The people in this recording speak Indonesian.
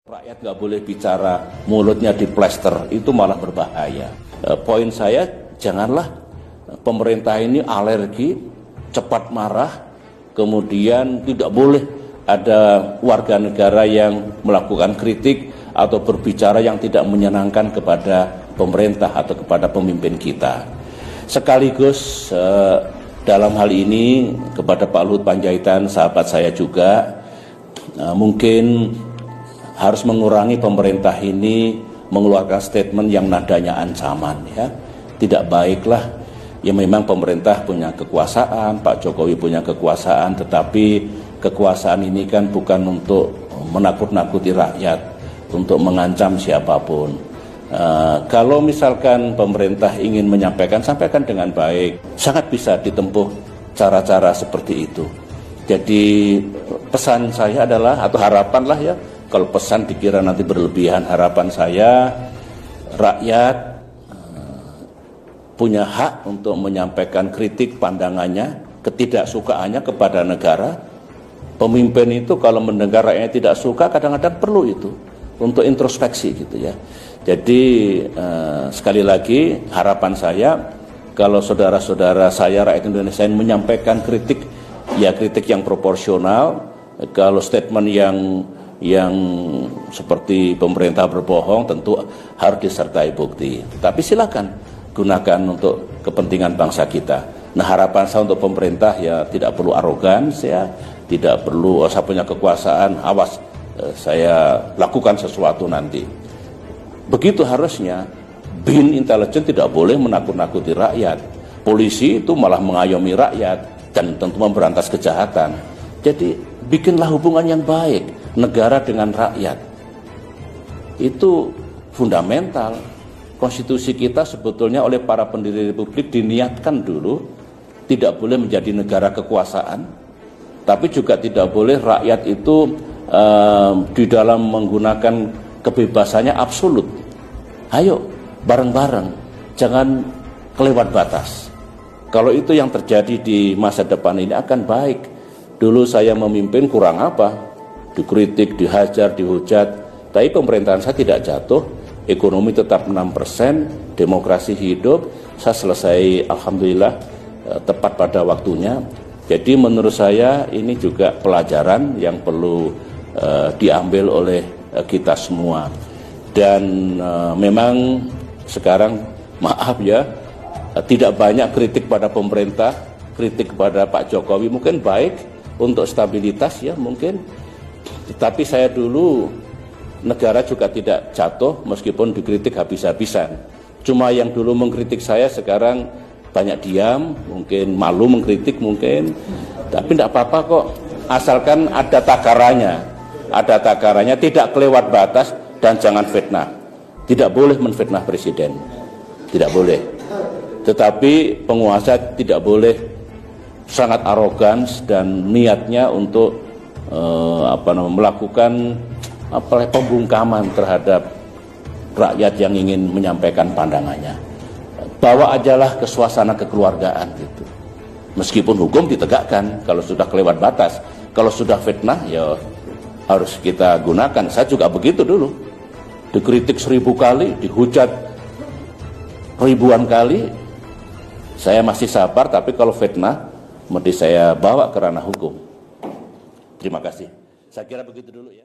Rakyat nggak boleh bicara, mulutnya diplester, itu malah berbahaya. Poin saya, janganlah pemerintah ini alergi, cepat marah, kemudian tidak boleh ada warga negara yang melakukan kritik atau berbicara yang tidak menyenangkan kepada pemerintah atau kepada pemimpin kita. Sekaligus dalam hal ini kepada Pak Luhut Panjaitan, sahabat saya juga, mungkin harus mengurangi pemerintah ini mengeluarkan statement yang nadanya ancaman, ya. Tidak baiklah. Ya memang pemerintah punya kekuasaan, Pak Jokowi punya kekuasaan, tetapi kekuasaan ini kan bukan untuk menakut-nakuti rakyat, untuk mengancam siapapun. Kalau misalkan pemerintah ingin menyampaikan, sampaikan dengan baik. Sangat bisa ditempuh cara-cara seperti itu. Jadi pesan saya adalah, atau harapan lah ya, kalau pesan dikira nanti berlebihan, harapan saya rakyat punya hak untuk menyampaikan kritik pandangannya, ketidaksukaannya kepada negara. Pemimpin itu kalau mendengar rakyatnya tidak suka, kadang-kadang perlu itu untuk introspeksi gitu ya. Jadi sekali lagi harapan saya, kalau saudara-saudara saya rakyat Indonesia yang menyampaikan kritik, ya kritik yang proporsional. Kalau statement yang seperti pemerintah berbohong tentu harus disertai bukti. Tapi silakan gunakan untuk kepentingan bangsa kita. Nah, harapan saya untuk pemerintah ya tidak perlu arogan, ya tidak perlu saya punya kekuasaan, awas saya lakukan sesuatu nanti. Begitu harusnya. BIN intelijen tidak boleh menakut-nakuti rakyat. Polisi itu malah mengayomi rakyat dan tentu memberantas kejahatan. Jadi bikinlah hubungan yang baik negara dengan rakyat. Itu fundamental. Konstitusi kita sebetulnya oleh para pendiri republik diniatkan dulu tidak boleh menjadi negara kekuasaan, tapi juga tidak boleh rakyat itu di dalam menggunakan kebebasannya absolut. Ayo bareng-bareng, jangan kelewat batas. Kalau itu yang terjadi di masa depan ini akan baik. Dulu saya memimpin kurang apa? Dikritik, dihajar, dihujat, tapi pemerintahan saya tidak jatuh, ekonomi tetap 6%, demokrasi hidup, saya selesai alhamdulillah tepat pada waktunya. Jadi menurut saya ini juga pelajaran yang perlu diambil oleh kita semua. Dan memang sekarang maaf ya, tidak banyak kritik pada pemerintah, kritik kepada Pak Jokowi mungkin baik untuk stabilitas ya mungkin. Tetapi saya dulu negara juga tidak jatuh meskipun dikritik habis-habisan. Cuma yang dulu mengkritik saya sekarang banyak diam, mungkin malu mengkritik mungkin. Tapi tidak apa-apa kok, asalkan ada takarannya. Ada takarannya, tidak kelewat batas dan jangan fitnah. Tidak boleh menfitnah presiden. Tidak boleh. Tetapi penguasa tidak boleh sangat arogan dan niatnya untuk melakukan pembungkaman terhadap rakyat yang ingin menyampaikan pandangannya. Bawa ajalah ke suasana kekeluargaan gitu. Meskipun hukum ditegakkan kalau sudah kelewat batas. Kalau sudah fitnah ya harus kita gunakan. Saya juga begitu dulu. Dikritik 1000 kali, dihujat ribuan kali. Saya masih sabar, tapi kalau fitnah mesti saya bawa ke ranah hukum. Terima kasih. Saya kira begitu dulu ya.